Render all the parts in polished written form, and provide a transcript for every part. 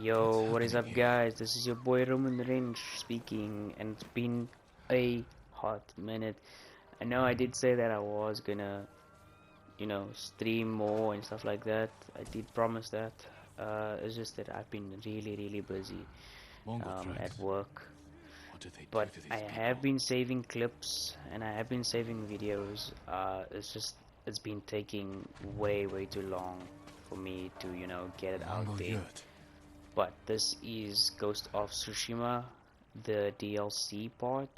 What's Yo, what is happening up, here? guys? This is your boy Roman Range speaking, and it's been a hot minute. I know I did say that I was gonna, stream more and stuff like that. I did promise that. It's just that I've been really, really busy Mongol at tribes. work. What do they do But to I these have people? been saving clips and I have been saving videos. It's been taking way, way too long for me to, get A it out Mongol there. yurt. But this is Ghost of Tsushima, the DLC part.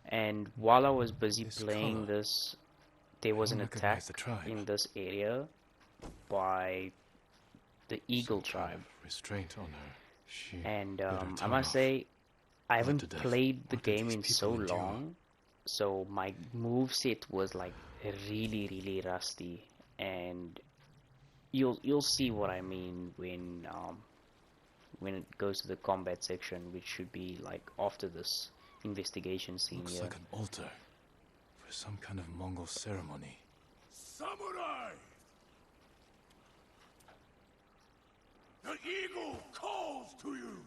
And while I was busy This playing color. this, there I was don't an recognize the attack tribe. in this area by the Eagle Some kind tribe. of restraint on her. She And bit her I tongue must off. say, I Bled to haven't death. played the What do game these in so people endure? long, so my move set was like really, really rusty. And you'll see what I mean when it goes to the combat section, which should be like after this investigation scene Looks here. like an altar for some kind of Mongol ceremony. Samurai! The eagle calls to you!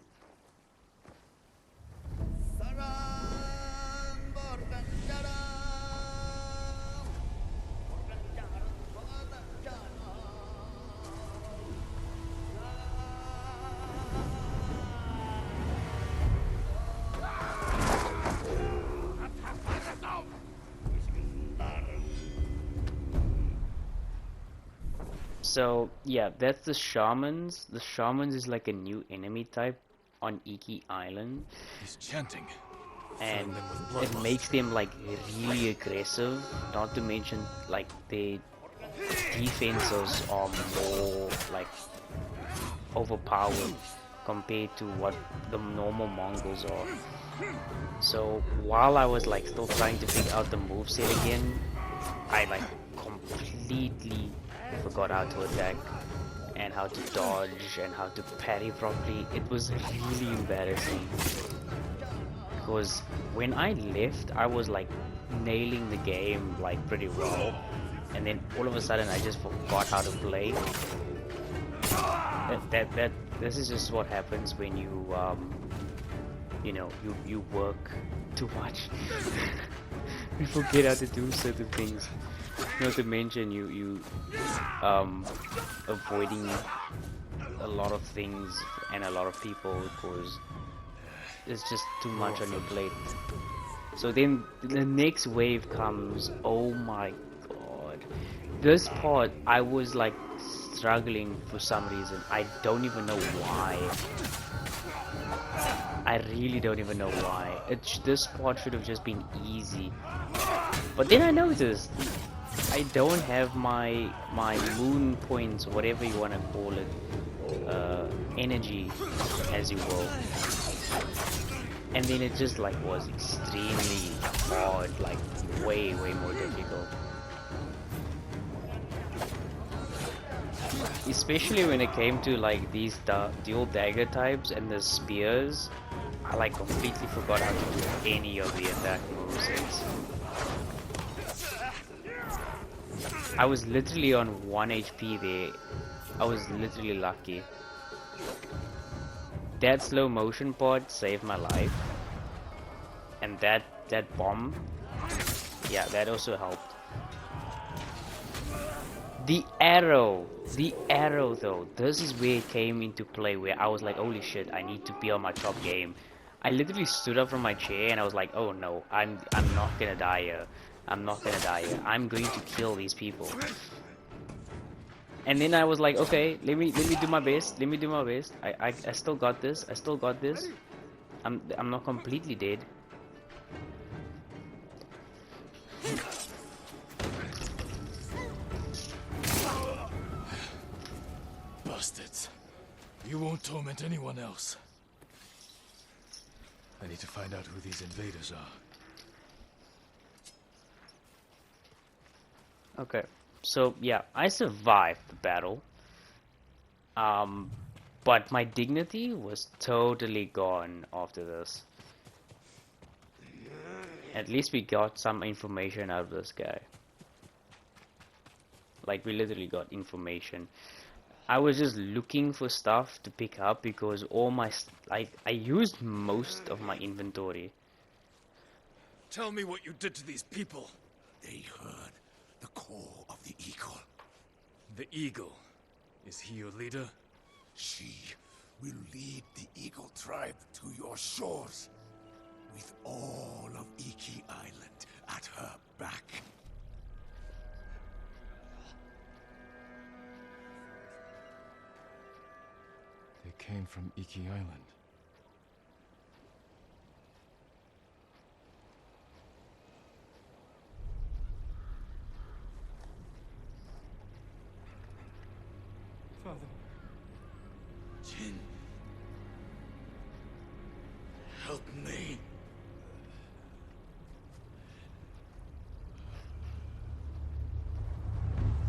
So yeah, that's the shamans. The shamans is like a new enemy type on Iki Island, He's chanting, filling and them with it bloodlust. makes them like really aggressive. Not to mention like their defenses are more like overpowered compared to what the normal Mongols are. So while I was like still trying to figure out the moveset again, I like completely forgot how to attack and how to dodge and how to parry properly. It was really embarrassing because when I left, I was like nailing the game like pretty well, and then all of a sudden I just forgot how to play. That this is just what happens when you work too much. You forget how to do certain things. Not to mention you avoiding a lot of things and a lot of people because it's just too much on your plate. So then the next wave comes. Oh my god. This part I was like struggling for some reason. I don't even know why. I really don't even know why. This part should have just been easy. But then I noticed I don't have my moon points, whatever you want to call it, energy, as you will. And then it just like was extremely hard, like way more difficult. Especially when it came to like these dual dagger types and the spears, I like completely forgot how to do any of the attack movements. I was literally on 1 HP there. I was literally lucky. That slow motion part saved my life. And that bomb, yeah, that also helped. The arrow though, this is where it came into play, where I was like, holy shit, I need to be on my top game. I literally stood up from my chair and I was like, oh no, I'm not gonna die here. I'm not gonna die here. I'm going to kill these people. And then I was like, okay, let me do my best. Let me do my best. I still got this. I still got this. I'm not completely dead. Bastards. You won't torment anyone else. I need to find out who these invaders are. Okay. So yeah, I survived the battle. Um, but my dignity was totally gone after this. At least we got some information out of this guy. Like we literally got information. I was just looking for stuff to pick up because all my I used most of my inventory. Tell me what you did to these people. They heard the call of the eagle. The Eagle. Is he your leader? She will lead the eagle tribe to your shores, with all of Iki Island at her back. They came from Iki Island. Father. Jin, help me.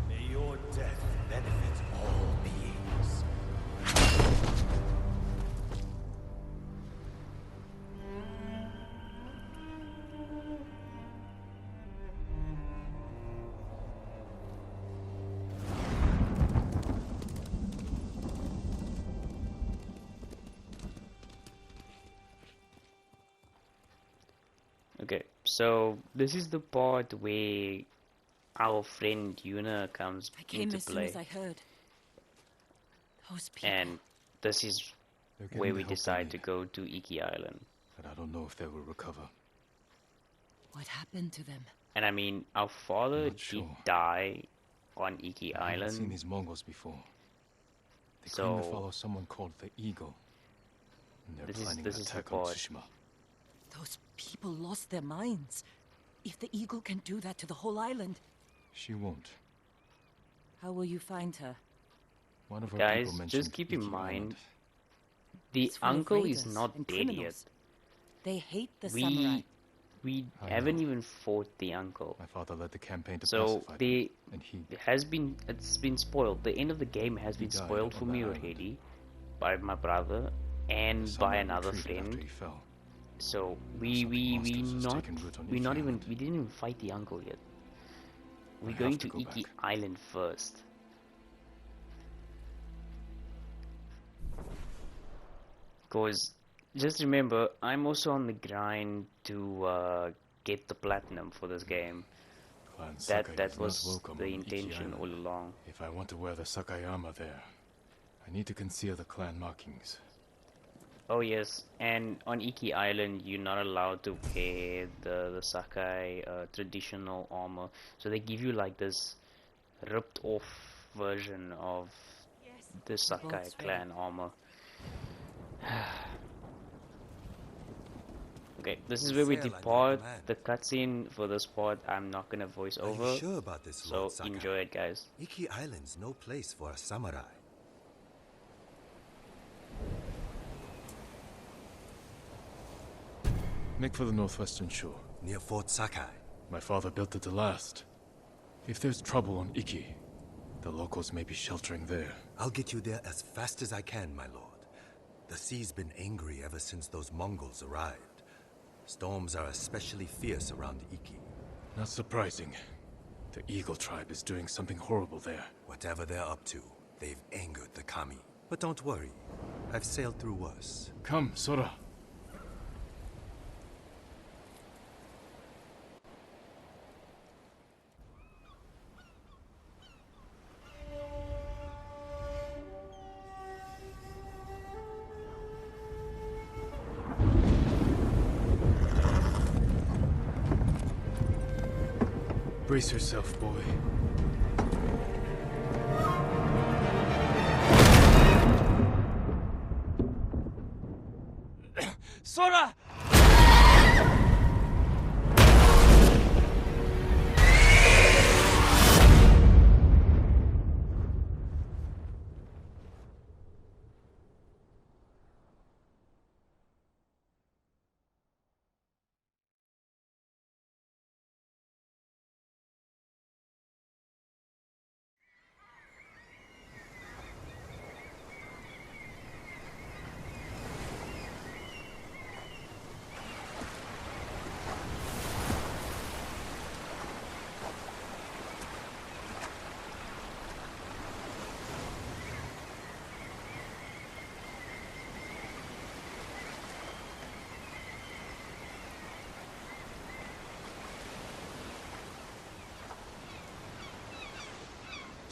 May your death benefit all beings. Okay, so this is the part where our friend Yuna comes I came into as soon play, as I heard. Those people. and this is They're getting where the we help they decide need, to go to Iki Island. but I don't know if they will recover. What happened to them? And I mean, our father Not did sure. die on Iki I haven't seen Island, these Mongols before. They claim to so follow someone called the Eagle. And they're planning this an is the attack on part. Tsushima. Those people lost their minds. If the eagle can do that to the whole island, She won't. how will you find her? One of our Guys, people mentioned just keep in Iki mind, Island. the It's full of uncle is raiders not and dead yet. criminals. They hate the samurai. We I haven't know. even fought the uncle. My father led the campaign to So pacify them, and it's been spoiled. The end of the game has He been died spoiled on for the me island. already by my brother the and by samurai another retreated after friend. he fell. So Something monstrous has taken root on we Iki not even Island. we didn't even fight the uncle yet. I We're have going to to go Iki back. Island first. Cause just remember, I'm also on the grind to get the platinum for this game. Clan Sakai That is was not welcome the on Iki intention all Island. along. If I want to wear the Sakai armor there, I need to conceal the clan markings. Oh yes, and on Iki Island you're not allowed to wear the Sakai traditional armor. So they give you like this ripped off version of the Sakai both clan armor. Okay, this is where we Sail under depart. command. The cutscene for this part I'm not gonna voice Are over. you sure about this, So Lord Sakai? enjoy it, guys. Iki Island's no place for a samurai. Make for the northwestern shore. Near Fort Sakai. My father built it to last. If there's trouble on Iki, the locals may be sheltering there. I'll get you there as fast as I can, my lord. The sea's been angry ever since those Mongols arrived. Storms are especially fierce around Iki. Not surprising. The Eagle tribe is doing something horrible there. Whatever they're up to, they've angered the Kami. But don't worry, I've sailed through worse. Come, Sora. Brace yourself, boy. Sora!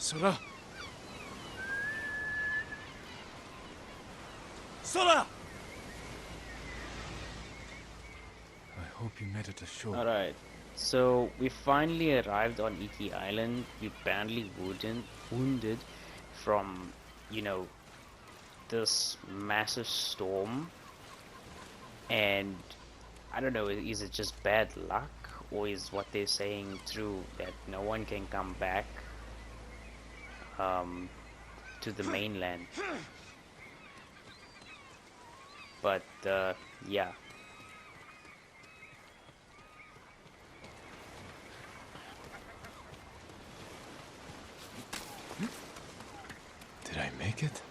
Sora! Sora! I hope you made it ashore. Alright, so we finally arrived on Iki Island. We badly wounded from, you know, this massive storm. And I don't know, is it just bad luck? Or is what they're saying true, that no one can come back to the mainland? But yeah. Did I make it?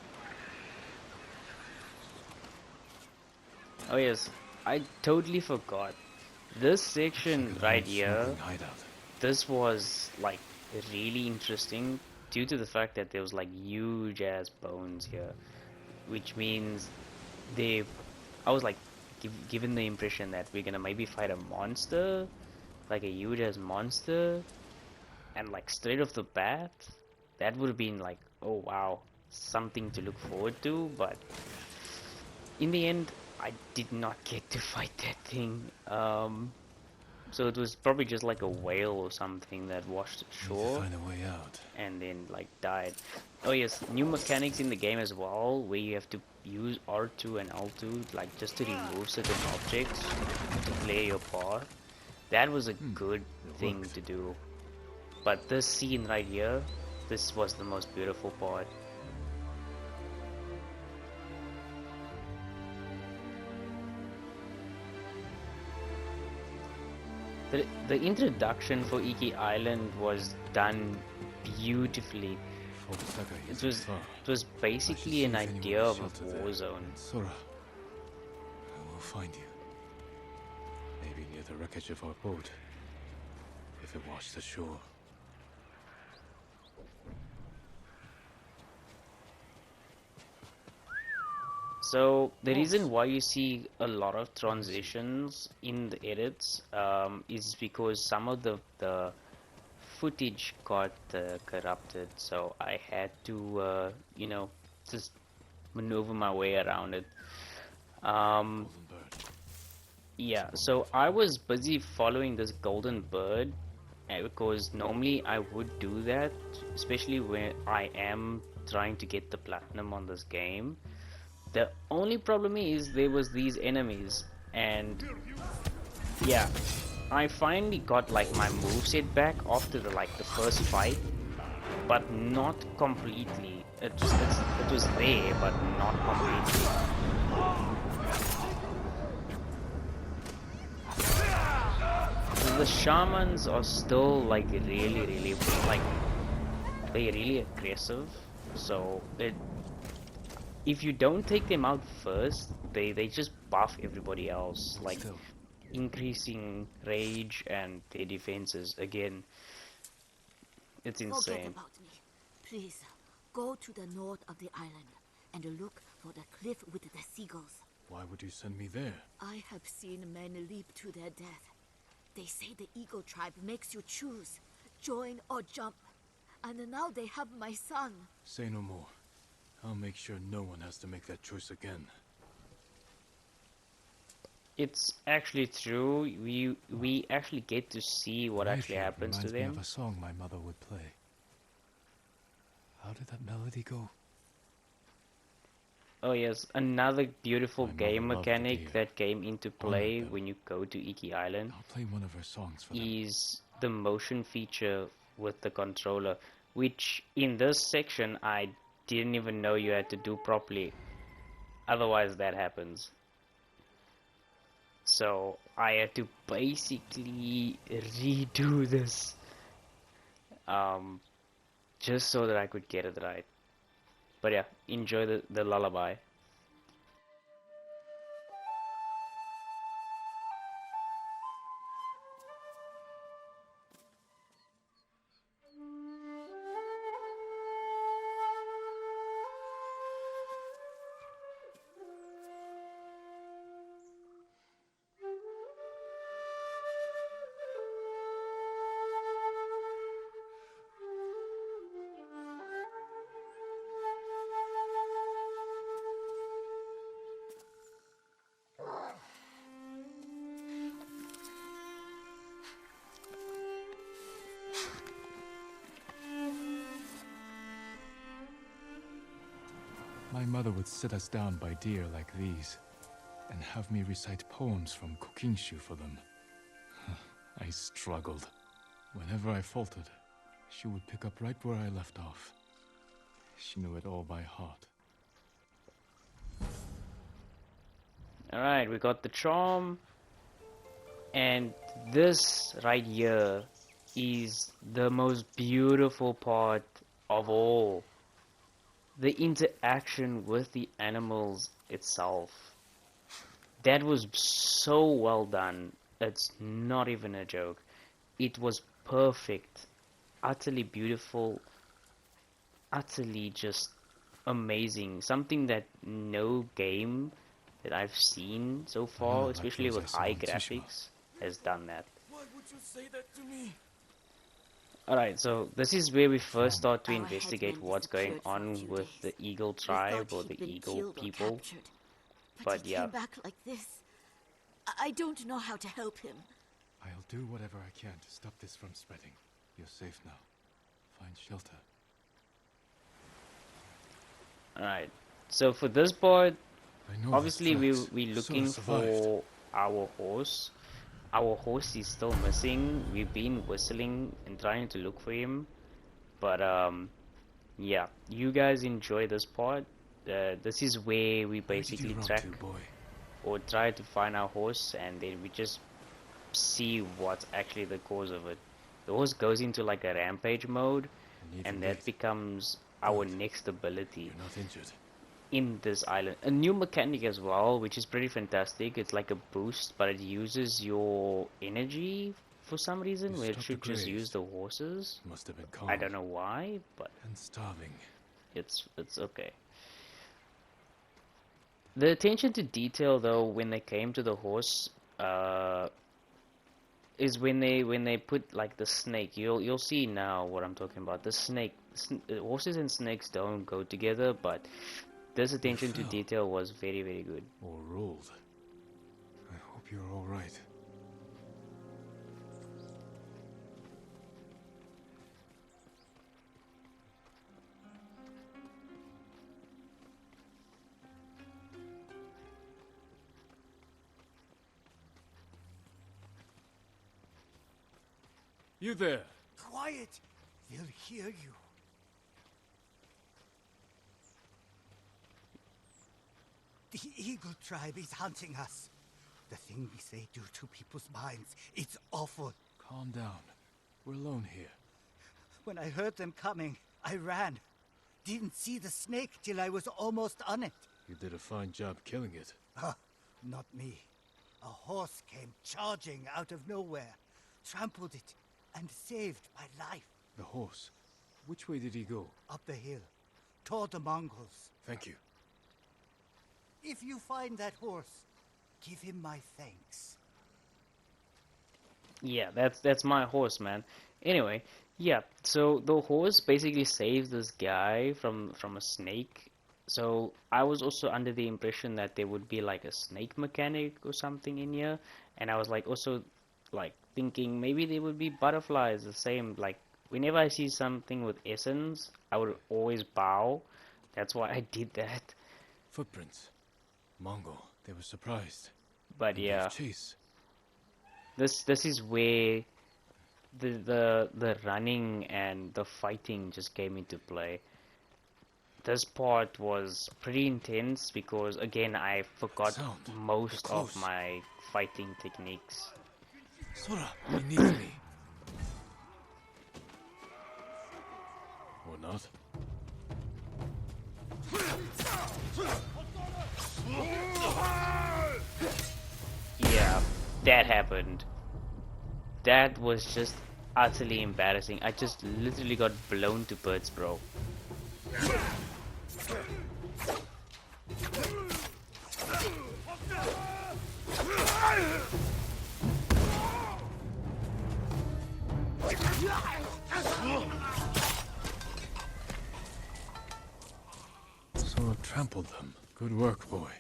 Oh yes, I totally forgot. This section right here, Smuggling hideout. this was like really interesting due to the fact that there was like huge ass bones here, which means they, I was like given the impression that we're gonna maybe fight a monster, like a huge ass monster, and like straight off the bat, that would have been like, oh wow, something to look forward to. But in the end, I did not get to fight that thing. So it was probably just like a whale or something that washed Need to ashore find a way out. and then like died. Oh yes, new mechanics in the game as well, where you have to use R2 and L2 like just to remove certain objects to play your part. That was a good thing worked. to do. But this scene right here, this was the most beautiful part. The introduction for Iki Island was done beautifully. Fort Saga It isn't was far. it was I should basically see an if anyone idea has of a shelter there. war zone. Sora, I will find you. Maybe near the wreckage of our boat. If it washed ashore. So the reason why you see a lot of transitions in the edits is because some of the footage got corrupted. So I had to you know, just maneuver my way around it. Golden bird. Yeah, so I was busy following this golden bird because normally I would do that, especially when I am trying to get the platinum on this game. The only problem is there was these enemies, and yeah, I finally got like my moveset back after the first fight, but not completely. It was there, but not completely. The shamans are still like really like they're really aggressive. So if you don't take them out first, they just buff everybody else, like Still. increasing rage and their defenses again. It's Forget insane. about me. Please, go to the north of the island and look for the cliff with the seagulls. Why would you send me there? I have seen men leap to their death. They say the Eagle tribe makes you choose, join or jump. And now they have my son. Say no more. I'll make sure no one has to make that choice again. It's actually true. We actually get to see what actually Maybe it happens to reminds me them. of a song my mother would play. How did that melody go? Oh yes, another beautiful My game mother loved the mechanic deer. that came into One of play them. when you go to Iki Island I'll play one of her songs for them. is the motion feature with the controller, which in this section I didn't even know you had to do properly. Otherwise that happens. So I had to basically redo this just so that I could get it right. But yeah, enjoy the lullaby. My mother would sit us down by deer like these, and have me recite poems from Kokinshu for them. I struggled. Whenever I faltered, she would pick up right where I left off. She knew it all by heart. Alright, we got the charm. And this right here is the most beautiful part of all. The interaction with the animals itself. That was so well done. It's not even a joke. It was perfect. Utterly beautiful. Utterly just amazing. Something that no game that I've seen so far, like especially those I with saw high on Tsushima. graphics, has done that. Why would you say that to me? Alright, so this is where we first start to Our investigate headman what's going disappeared for a on few with the days. Eagle We tribe thought or he'd the been Eagle killed or people. captured, but But he yeah. came back like this. I don't know how to help him. I'll do whatever I can to stop this from spreading. You're safe now. Find shelter. Alright, so for this part, I know obviously his tracks. we're Sora looking survived. for our horse. Our horse is still missing. We've been whistling and trying to look for him. But yeah, you guys enjoy this part. This is where we Where did basically you run track to, boy? or try to find our horse, and then we just see what's actually the cause of it. The horse goes into like a rampage mode, I need and to that wait. becomes our Good. next ability You're not injured. in this island. A new mechanic as well, which is pretty fantastic. It's like a boost, but it uses your energy for some reason, You where it stopped should the just graze. use the horses. Must have been calm. I don't know why, but And starving. it's okay. The attention to detail, though, when they came to the horse, is when they put like the snake. You'll see now what I'm talking about. The snake, horses and snakes don't go together, but this attention to fell. detail was very, very good. Or rolled. I hope you're all right. You there? Quiet! They'll hear you. The Eagle Tribe is hunting us. The things they do to people's minds, it's awful. Calm down. We're alone here. When I heard them coming, I ran. Didn't see the snake till I was almost on it. You did a fine job killing it. Not me. A horse came charging out of nowhere, trampled it, and saved my life. The horse. Which way did he go? Up the hill, toward the Mongols. Thank you. If you find that horse, give him my thanks. Yeah, that's my horse, man. Anyway, yeah, so the horse basically saves this guy from a snake. So I was also under the impression that there would be like a snake mechanic or something in here, and I was like also like thinking maybe there would be butterflies, the same. Like whenever I see something with essence, I would always bow. That's why I did that. Footprints. Mongol. They were surprised. But They yeah, gave chase. this is where the running and the fighting just came into play. This part was pretty intense because again I forgot Sound. most They're of close. my fighting techniques. Sora, he needs me. Or not. Yeah, that happened. That was just utterly embarrassing. I just literally got blown to bits, bro. Sora trampled them. Good work, boy.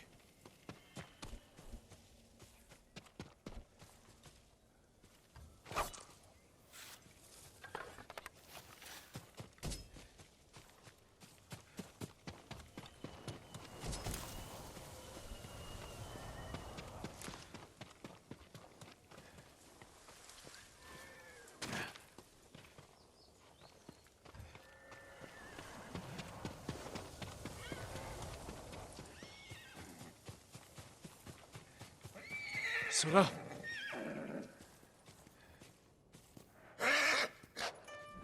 Sura!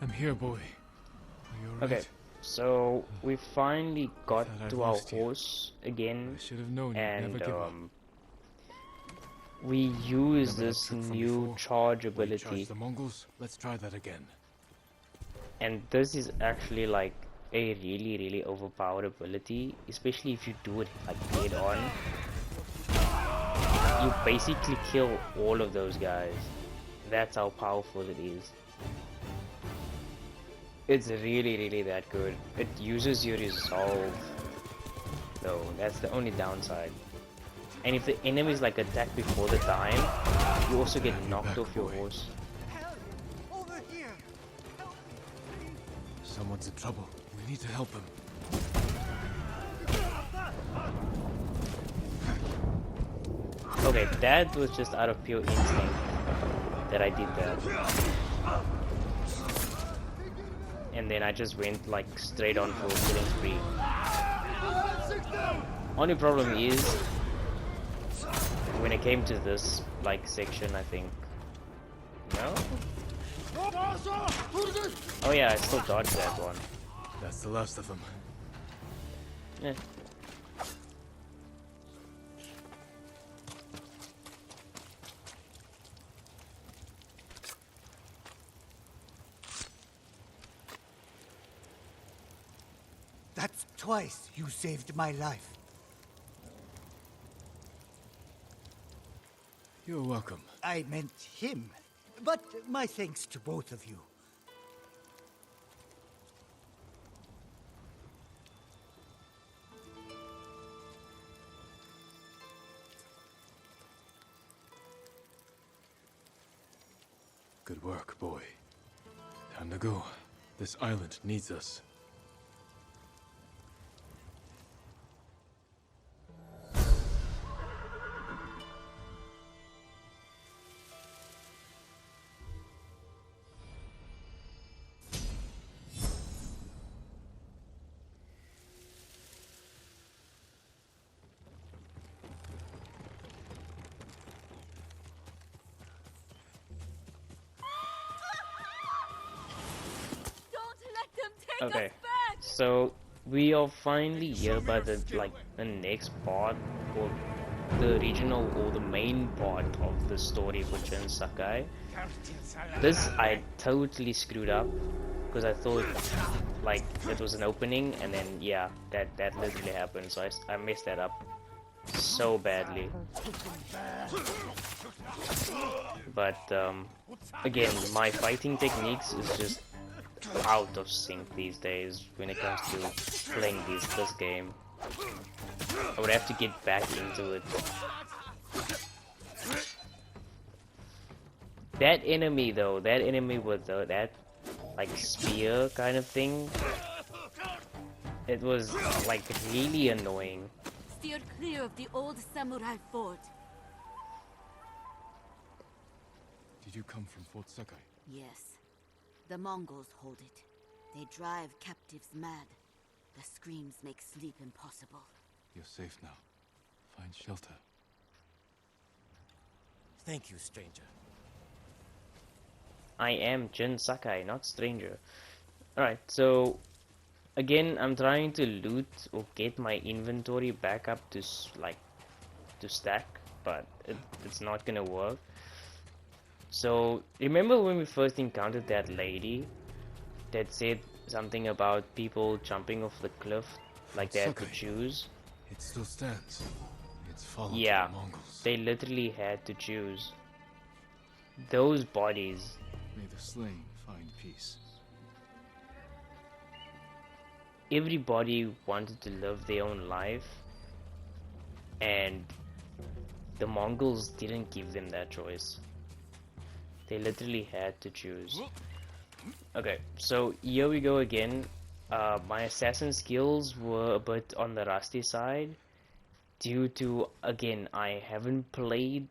I'm here, boy. Are you alright? Okay, so we finally got Thought I'd to our lost you. horse again, I should have known you'd never and give up. we use Remember that this trick from new before? charge Where you charge ability, the Mongols? Let's try that again. and this is actually like a really overpowered ability, especially if you do it like head on. You basically kill all of those guys. That's how powerful it is. It's really that good. It uses your resolve though, that's the only downside. And if the enemies like attack before the time, you also get knocked back, off your boy. horse. Someone's in trouble. We need to help him. Okay, that was just out of pure instinct that I did that. And then I just went like straight on for killing spree. Only problem is when it came to this like section, I think. No? Oh yeah, I still dodged that one. That's the last of them. Yeah. That's twice you saved my life. You're welcome. I meant him. But my thanks to both of you. Good work, boy. Time to go. This island needs us. Don't let them take Okay. us back! So we are finally here by the next part, or the regional or the main part of the story for Jin Sakai. This I totally screwed up because I thought like it was an opening, and then yeah, that literally happened. So I messed that up so badly. But again, my fighting techniques is just out of sync these days when it comes to playing this game. I would have to get back into it. That enemy though, that enemy with that like spear kind of thing, it was like really annoying. Steer clear of the old samurai fort. Did you come from Fort Sakai? Yes. The Mongols hold it. They drive captives mad. The screams make sleep impossible. You're safe now. Find shelter. Thank you, stranger. I am Jin Sakai, not stranger. Alright, so again, I'm trying to loot or get my inventory back up to to stack, but it's not gonna work. So remember when we first encountered that lady that said something about people jumping off the cliff, like they had to Sakai. choose? It still stands. It's fallen to Yeah, the Mongols. they literally had to choose. Those bodies. May the slain find peace. Everybody wanted to live their own life, and the Mongols didn't give them that choice. They literally had to choose. Okay, so here we go again. My assassin skills were a bit on the rusty side due to, again, I haven't played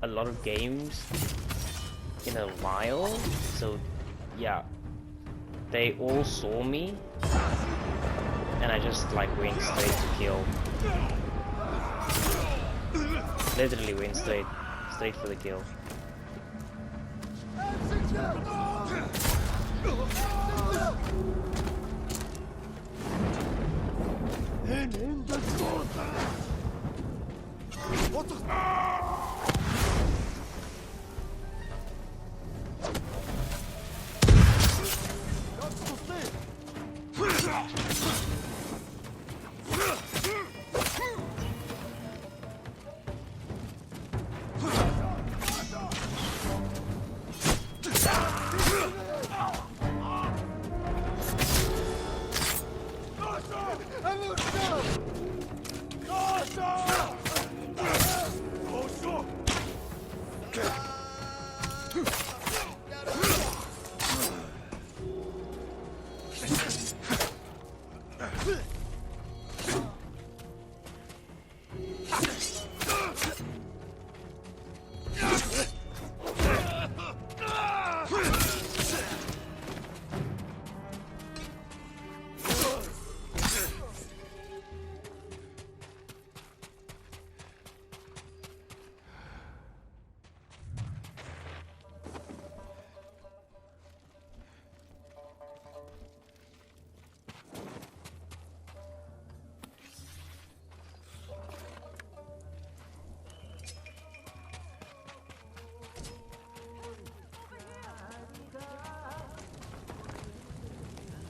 a lot of games in a while, so yeah, they all saw me and I just like went straight to kill. Literally went straight. straight for the kill.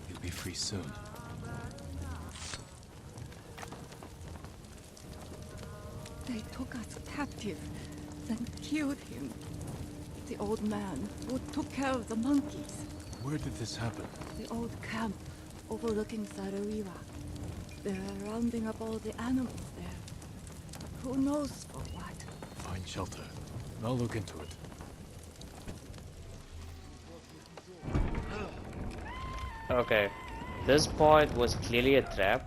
You'll be free soon. They took us captive, then killed him. The old man who took care of the monkeys. Where did this happen? The old camp overlooking Sarawiwa. They're rounding up all the animals there. Who knows for what? Find shelter. I'll look into it. Okay, this part was clearly a trap.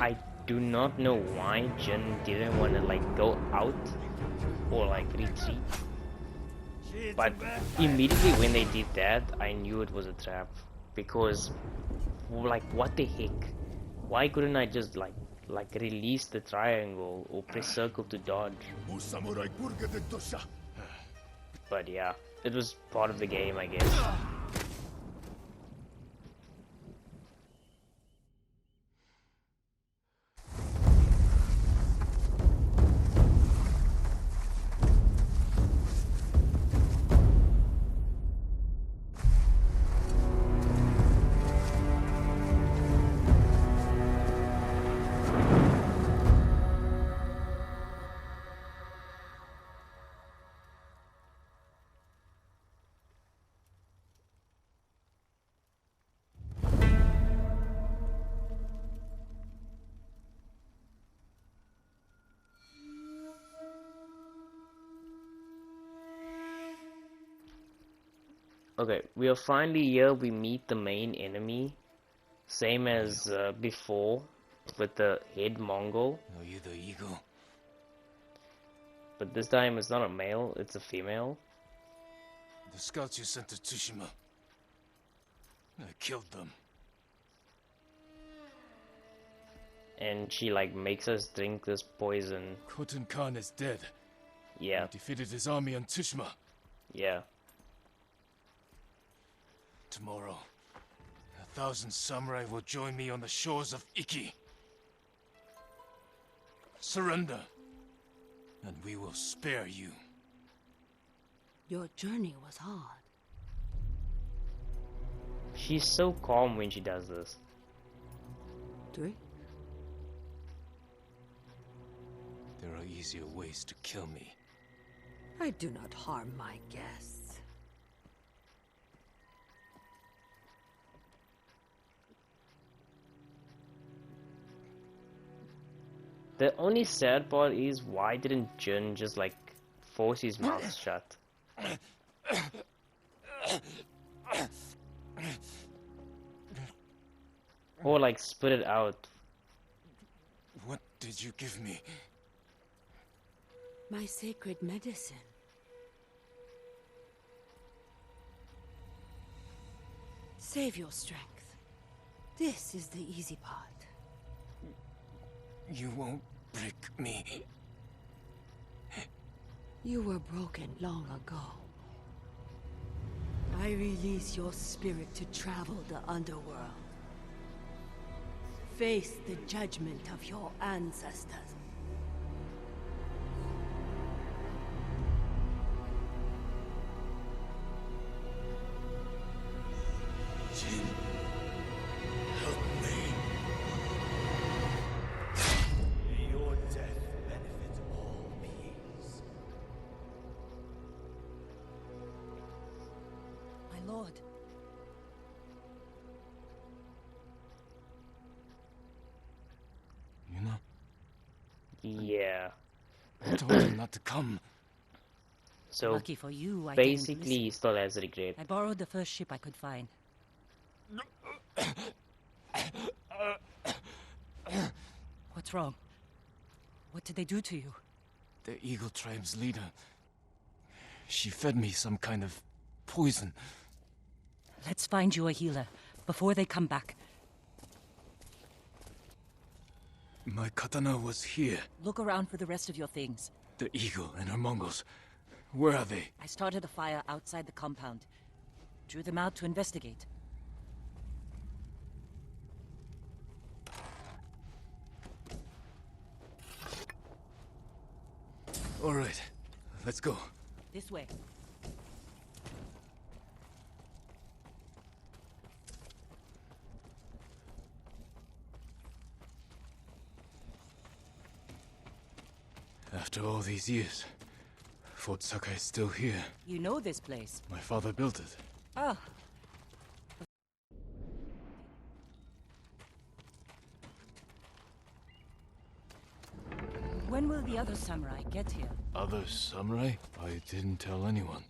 I do not know why Jin didn't want to like go out or like retreat. But immediately when they did that, I knew it was a trap. Because, like, what the heck? Why couldn't I just like release the triangle or press circle to dodge? But yeah, it was part of the game, I guess. Okay, we are finally here. We meet the main enemy, same as before, with the head Mongol. Are you the eagle? But this time it's not a male, it's a female. The scouts you sent to Tsushima. I killed them. And she like makes us drink this poison. Khotun Khan is dead. Yeah, I defeated his army on Tsushima. yeah. Tomorrow, 1,000 samurai will join me on the shores of Iki. Surrender, and we will spare you. Your journey was hard. She's so calm when she does this. Drink? There are easier ways to kill me. I do not harm my guests. The only sad part is, why didn't Jin just like force his mouth shut? Or like spit it out. What did you give me? My sacred medicine. Save your strength. This is the easy part. You won't break me. You were broken long ago. I release your spirit to travel the underworld. Face the judgment of your ancestors. Jin, help me. May your death benefit all beings. My lord. You know, Yeah. I told him not to come. So Lucky for you, I didn't basically, listen. he still has regret. I borrowed the first ship I could find. What's wrong? What did they do to you? The Eagle Tribe's leader. She fed me some kind of poison. Let's find you a healer before they come back. My katana was here. Look around for the rest of your things. The Eagle and her Mongols. Where are they? I started a fire outside the compound. Drew them out to investigate. All right, let's go. This way. After all these years, Fort Sakai's still here. You know this place. My father built it. Ah. When will the other samurai get here? Other samurai? I didn't tell anyone.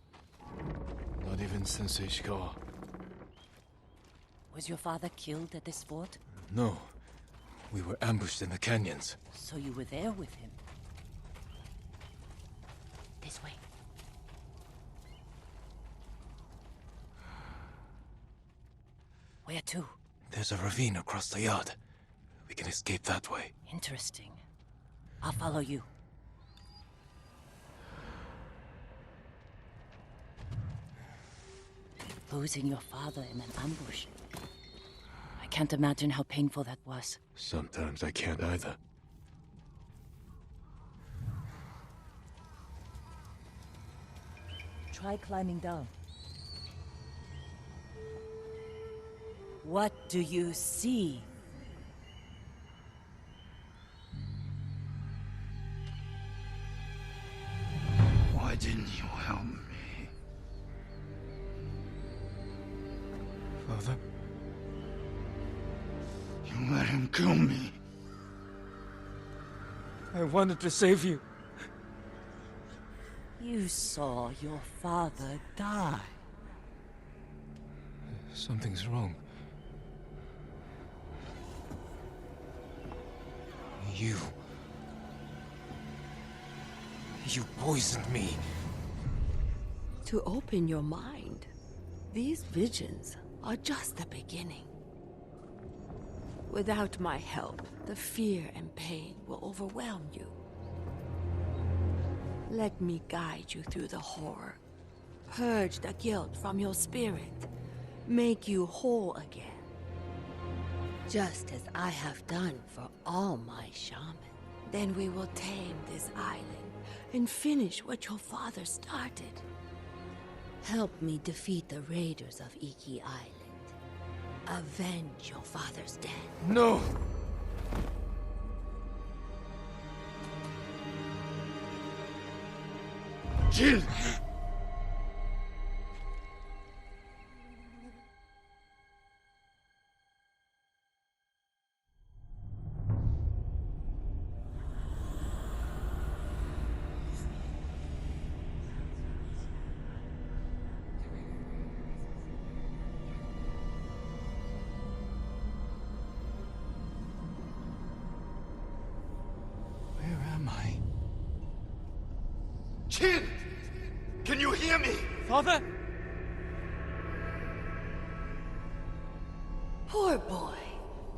Not even Sensei Ishikawa. Was your father killed at this fort? No. We were ambushed in the canyons. So you were there with him? This way. Where to? There's a ravine across the yard. We can escape that way. Interesting. I'll follow you. Losing your father in an ambush. I can't imagine how painful that was. Sometimes I can't either. Try climbing down. What do you see? Why didn't you help me? Father? You let him kill me. I wanted to save you. You saw your father die. Something's wrong. You poisoned me. To open your mind, these visions are just the beginning. Without my help, the fear and pain will overwhelm you. Let me guide you through the horror. Purge the guilt from your spirit. Make you whole again. Just as I have done for all my shaman. Then we will tame this island and finish what your father started. Help me defeat the raiders of Iki Island. Avenge your father's death. No! Jill! Where am I? Jin! Can you hear me? Father? Poor boy.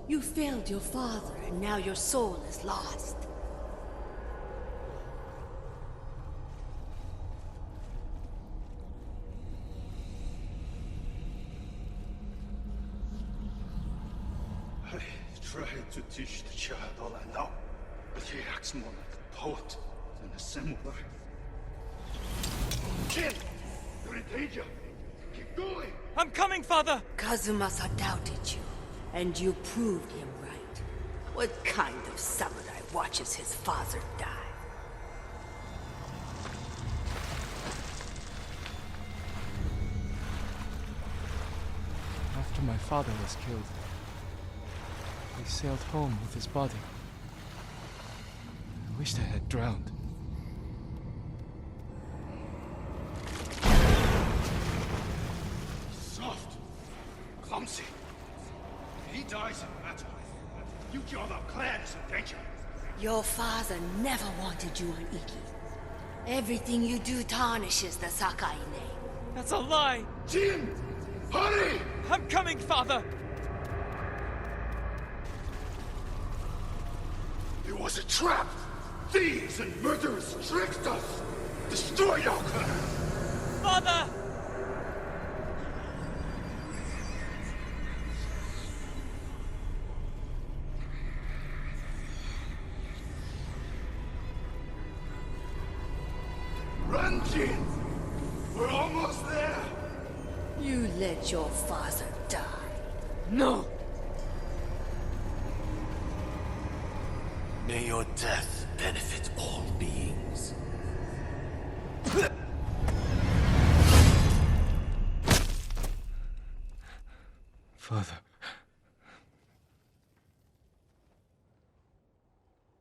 You failed your father, and now your soul is lost. tried to teach the child all I know, but he acts more like a poet than a samurai. Jin! You're in danger! Keep going! I'm coming, father! Kazumasa doubted you, and you proved him right. What kind of samurai watches his father die? After my father was killed, he sailed home with his body. I wished I had drowned. Soft! Clumsy! He dies in battle. The future of our clan is in danger. Your father never wanted you on Iki. Everything you do tarnishes the Sakai name. That's a lie! Jin! Hurry! I'm coming, father! It was a trap! Thieves and murderers tricked us! Destroyed our clan! Father! Run, Jin! We're almost there! You let your father die. No! May your death benefit all beings. Father.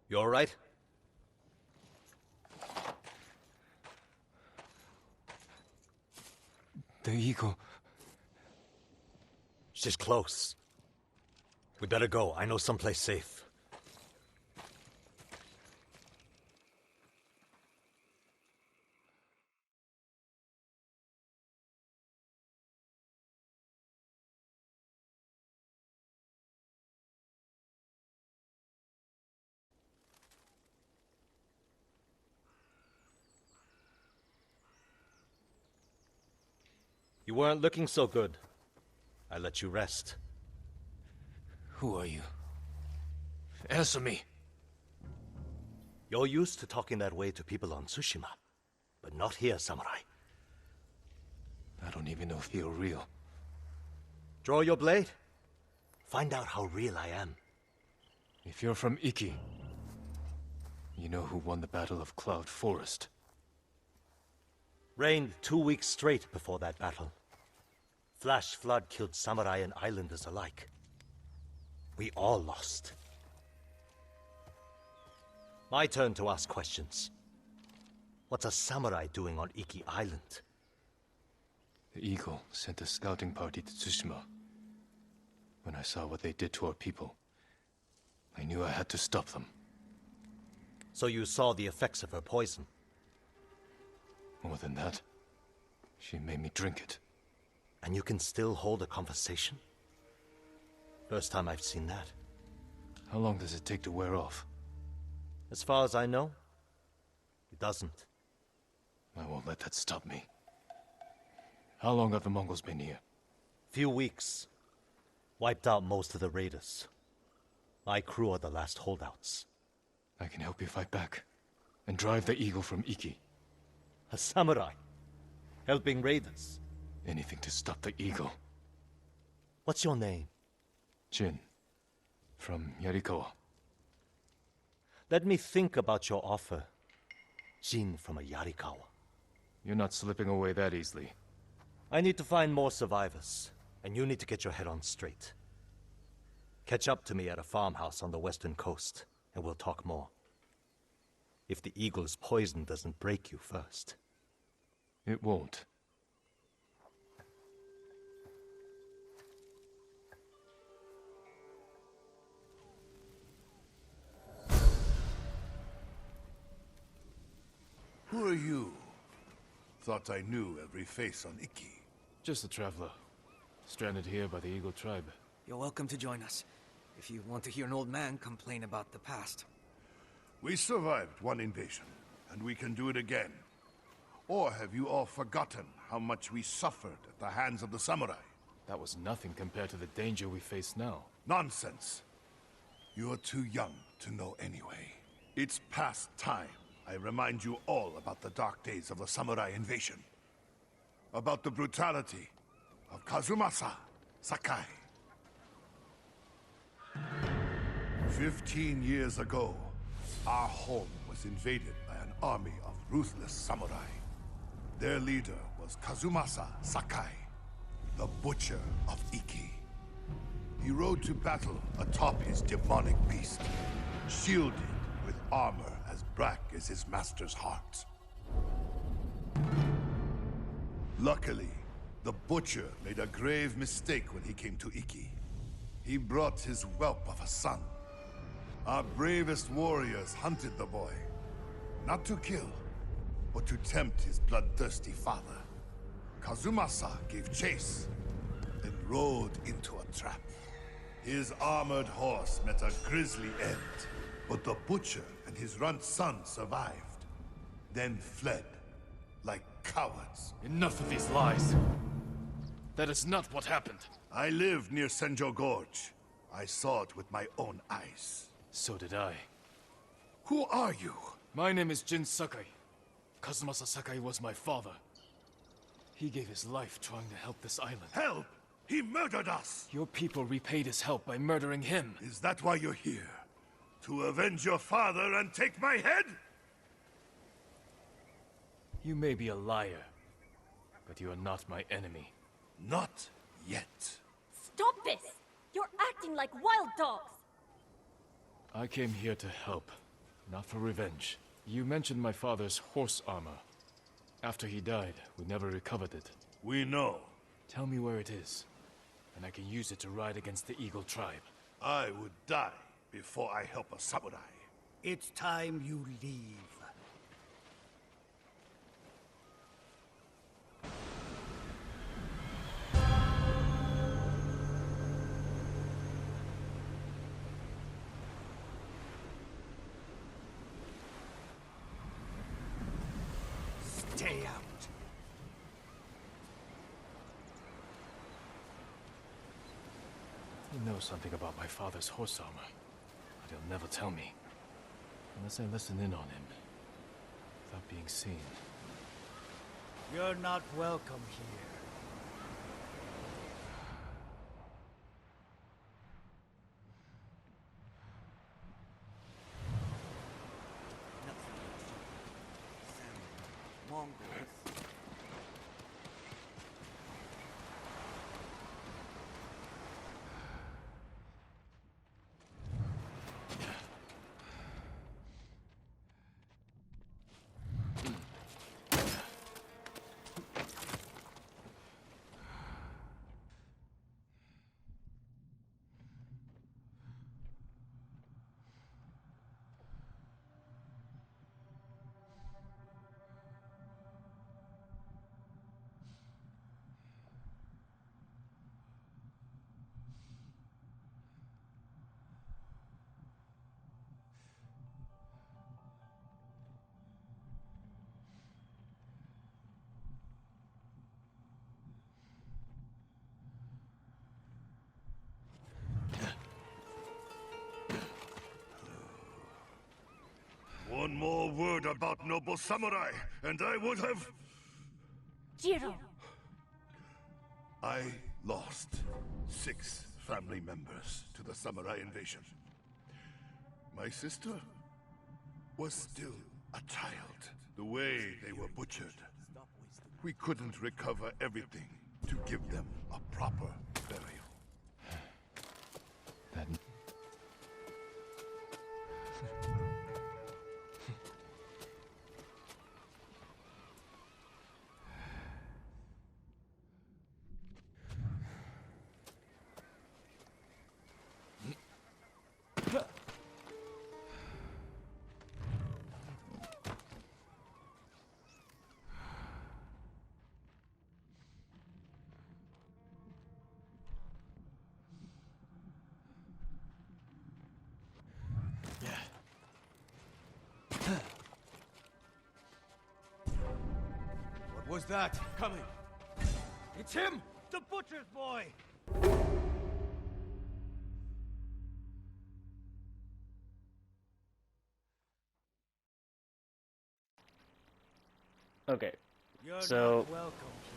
You all right? The eagle. She's close. We better go. I know someplace safe. You weren't looking so good. I let you rest. Who are you? Answer me. You're used to talking that way to people on Tsushima, but not here, samurai. I don't even know if you're real. Draw your blade. Find out how real I am. If you're from Iki, you know who won the Battle of Cloud Forest. Rained 2 weeks straight before that battle. Flash flood killed samurai and islanders alike. We all lost. My turn to ask questions. What's a samurai doing on Iki Island? The Eagle sent a scouting party to Tsushima. When I saw what they did to our people, I knew I had to stop them. So you saw the effects of her poison? More than that, she made me drink it. And you can still hold a conversation? First time I've seen that. How long does it take to wear off? As far as I know, it doesn't. I won't let that stop me. How long have the Mongols been here? Few weeks. Wiped out most of the raiders. My crew are the last holdouts. I can help you fight back, and drive the Eagle from Iki. A samurai? Helping raiders? Anything to stop the Eagle. What's your name? Jin. From Yarikawa. Let me think about your offer. Jin from a Yarikawa. You're not slipping away that easily. I need to find more survivors, and you need to get your head on straight. Catch up to me at a farmhouse on the western coast, and we'll talk more. If the Eagle's poison doesn't break you first. It won't. Who are you? Thought I knew every face on Iki. Just a traveler. Stranded here by the Eagle tribe. You're welcome to join us, if you want to hear an old man complain about the past. We survived one invasion, and we can do it again. Or have you all forgotten how much we suffered at the hands of the samurai? That was nothing compared to the danger we face now. Nonsense. You're too young to know anyway. It's past time I remind you all about the dark days of the samurai invasion. About the brutality of Kazumasa Sakai. 15 years ago, our home was invaded by an army of ruthless samurai. Their leader was Kazumasa Sakai, the Butcher of Iki. He rode to battle atop his demonic beast, shielded with armor as black as his master's heart. Luckily, the Butcher made a grave mistake when he came to Iki. He brought his whelp of a son. Our bravest warriors hunted the boy, not to kill, but to tempt his bloodthirsty father. Kazumasa gave chase, then rode into a trap. His armored horse met a grisly end, but the Butcher and his runt son survived, then fled like cowards. Enough of these lies. That is not what happened. I lived near Senjo Gorge. I saw it with my own eyes. So did I. Who are you? My name is Jin Sakai. Kazumasa Sakai was my father. He gave his life trying to help this island. Help! He murdered us! Your people repaid his help by murdering him. Is that why you're here? To avenge your father and take my head? You may be a liar, but you are not my enemy. Not yet. Stop this! You're acting like wild dogs! I came here to help, not for revenge. You mentioned my father's horse armor. After he died, we never recovered it. We know. Tell me where it is, and I can use it to ride against the Eagle tribe. I would die before I help a samurai. It's time you leave. Stay out. He knows something about my father's horse armor, but he'll never tell me. Unless I listen in on him, without being seen. You're not welcome here. Mongols. One more word about noble samurai, and I would have... Jiro! I lost 6 family members to the samurai invasion. My sister was still a child. The way they were butchered, we couldn't recover everything to give them a proper burial. That... What was that? Coming! It's him! The butcher's boy! Okay, so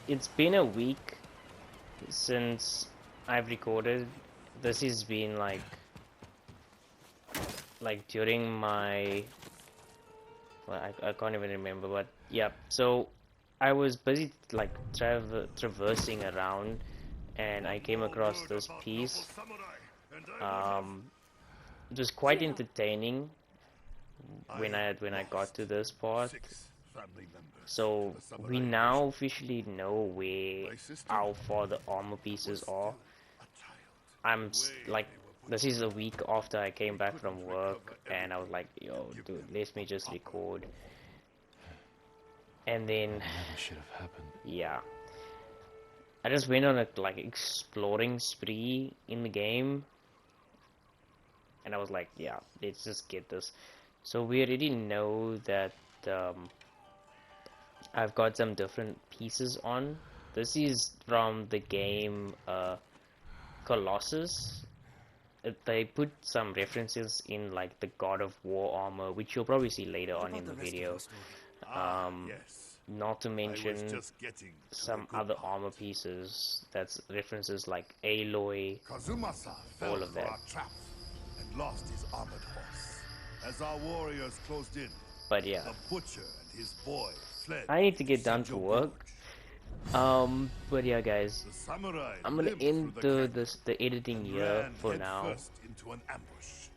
it's been a week since I've recorded. This has been like during my, well, I can't even remember, but yeah. So I was busy like traversing around, and I came across this piece. It was quite entertaining when I got to this part. So we now officially know where how far the armor pieces are. Like, this is a week after I came back from work, and I was like, yo, dude, let me just record. And then, Never should have happened. yeah, I just went on a like exploring spree in the game, and I was like, yeah, let's just get this. So we already know that I've got some different pieces on. This is from the game Colossus. They put some references in like the God of War armor, which you'll probably see later on in the video. Not to mention some other armor pieces. That's references like Aloy, Kazumasa all fell of for that. our trap and lost his armored horse. As our warriors closed in, But yeah, the butcher and his boy fled. I need to get down to Senjo work. Gorge. But yeah, guys, The samurai I'm gonna limped end through the the editing and here ran for head now. first into an ambush.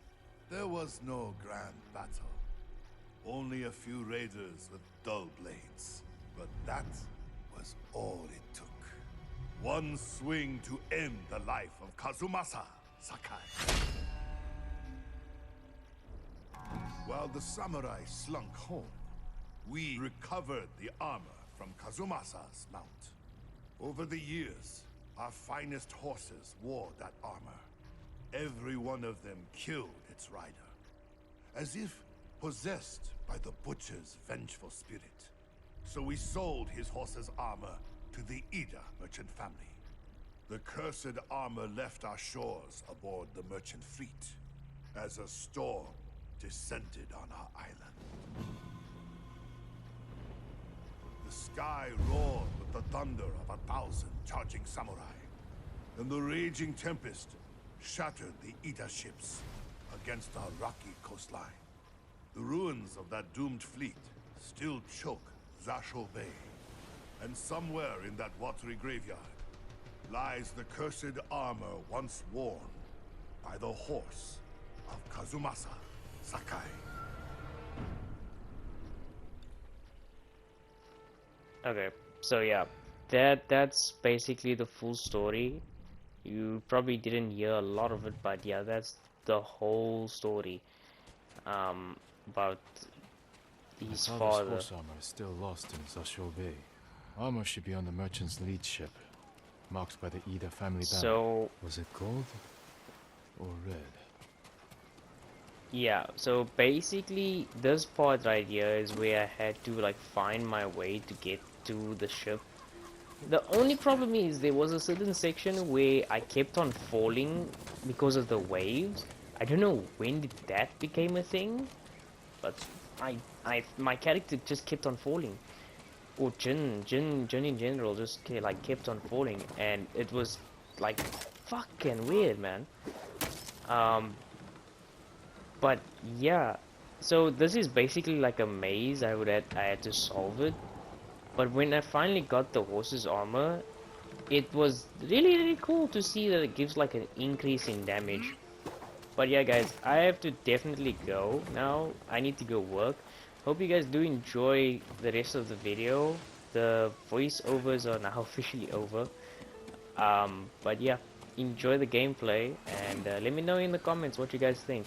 There was no grand battle. Only a few raiders with dull blades. But that was all it took. One swing to end the life of Kazumasa Sakai. While the samurai slunk home, we recovered the armor from Kazumasa's mount. Over the years, our finest horses wore that armor. Every one of them killed its rider, as if possessed by the butcher's vengeful spirit. So we sold his horse's armor to the Ida merchant family. The cursed armor left our shores aboard the merchant fleet, as a storm descended on our island. The sky roared with the thunder of 1,000 charging samurai, and the raging tempest shattered the Ida ships against our rocky coastline. The ruins of that doomed fleet still choke Zasho Bay, and somewhere in that watery graveyard lies the cursed armor once worn by the horse of Kazumasa Sakai. Okay, so yeah, that's basically the full story. You probably didn't hear a lot of it, but yeah, that's the whole story about his My father's father. horse armor is still lost in Zasho Bay. Armor should be on the merchant's lead ship, marked by the Ida family banner. So Was it gold or red? yeah, so basically this part right here is where I had to like find my way to get to the ship. The only problem is there was a certain section where I kept on falling because of the waves. I don't know when did that became a thing, but my character just kept on falling. Or Jin in general just kept on falling, and it was like fucking weird, man. But yeah, so this is basically like a maze. I had to solve it. But when I finally got the horse's armor, it was really cool to see that it gives like an increase in damage. But yeah, guys, I have to definitely go now. I need to go work. Hope you guys do enjoy the rest of the video. The voiceovers are now officially over. But yeah, enjoy the gameplay, and let me know in the comments what you guys think.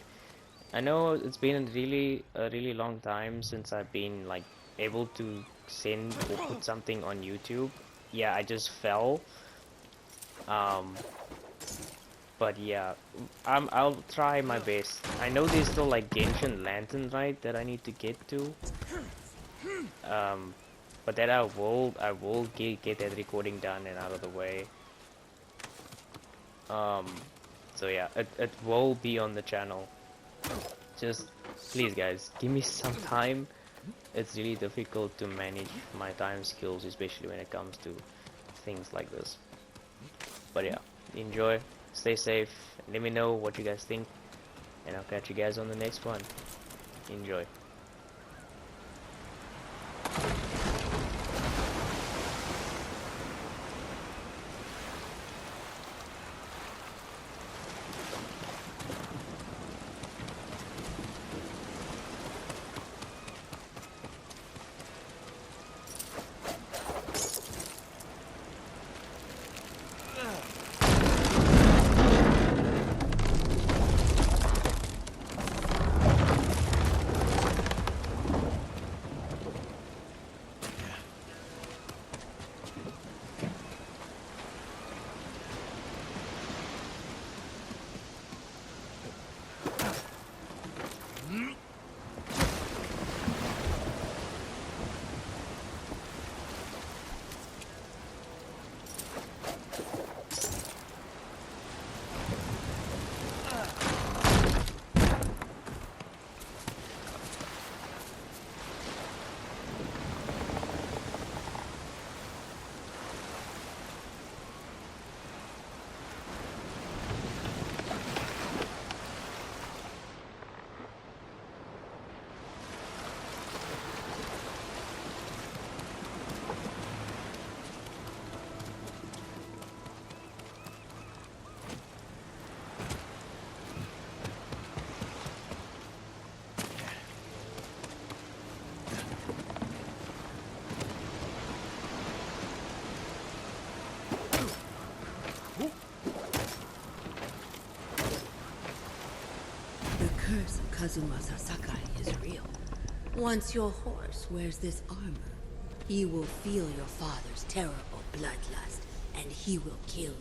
I know it's been a really long time since I've been like able to send or put something on YouTube. Yeah, I just fell. But yeah, I'll try my best. I know there's still like Genshin Lantern, right, that I need to get to. But that I will get that recording done and out of the way. So yeah, it will be on the channel. Just please guys, give me some time. it's really difficult to manage my time skills, especially when it comes to things like this. But yeah, enjoy, stay safe, let me know what you guys think, and I'll catch you guys on the next one. Enjoy. The curse of Kazumasa Sakai is real. Once your horse wears this armor, he will feel your father's terrible bloodlust, and he will kill you.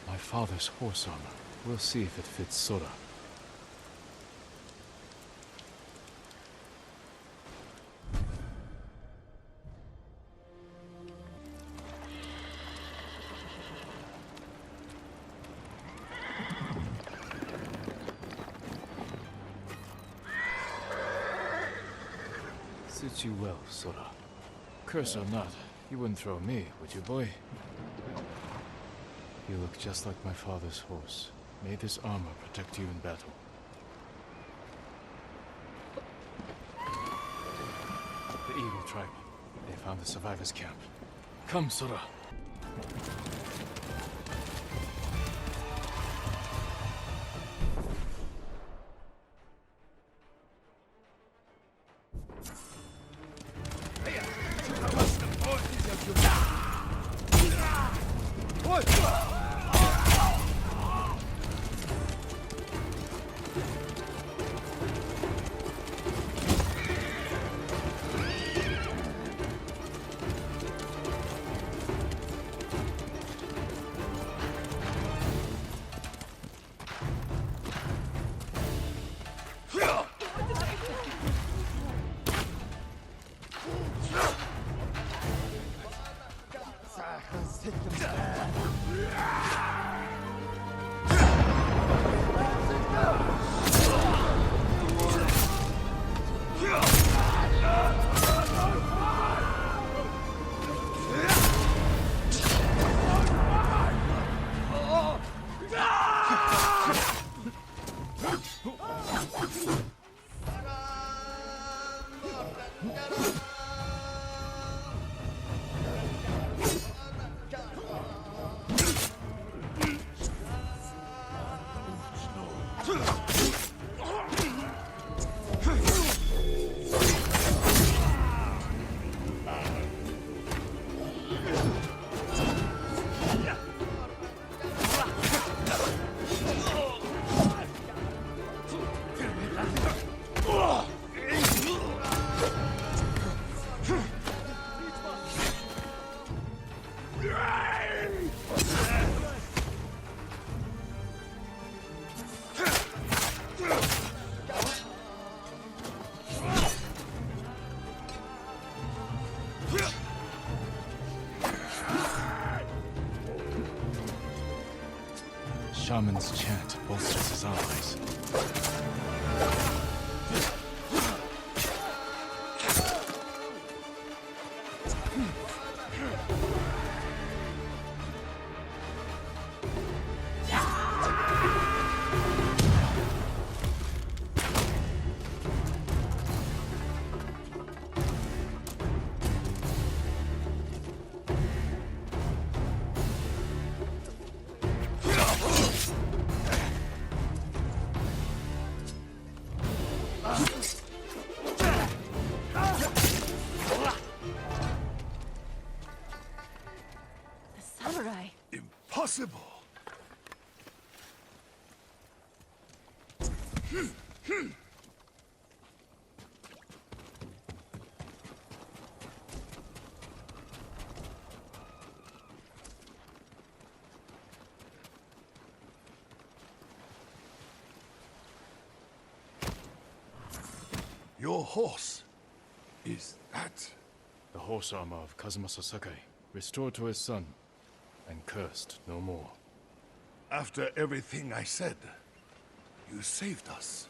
My father's horse armor. We'll see if it fits Sora. Suits you well, Sora. Curse or not, you wouldn't throw me, would you, boy? You look just like my father's horse. May this armor protect you in battle. The Eagle Tribe. They found the survivors' camp. Come, Sora. shaman's chant bolsters his allies. The samurai. Impossible! Your horse. Is that... The horse armor of Kazumasa Sakai, restored to his son, and cursed no more. After everything I said, you saved us.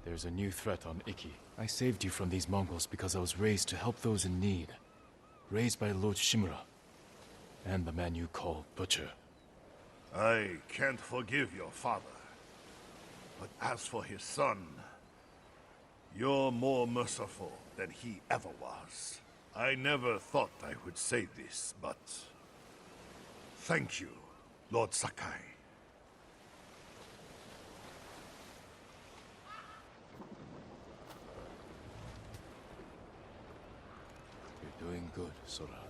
There's a new threat on Iki. I saved you from these Mongols because I was raised to help those in need. Raised by Lord Shimura, and the man you call Butcher. I can't forgive your father. But as for his son, you're more merciful than he ever was. I never thought I would say this, but... thank you, Lord Sakai. You're doing good, Sora.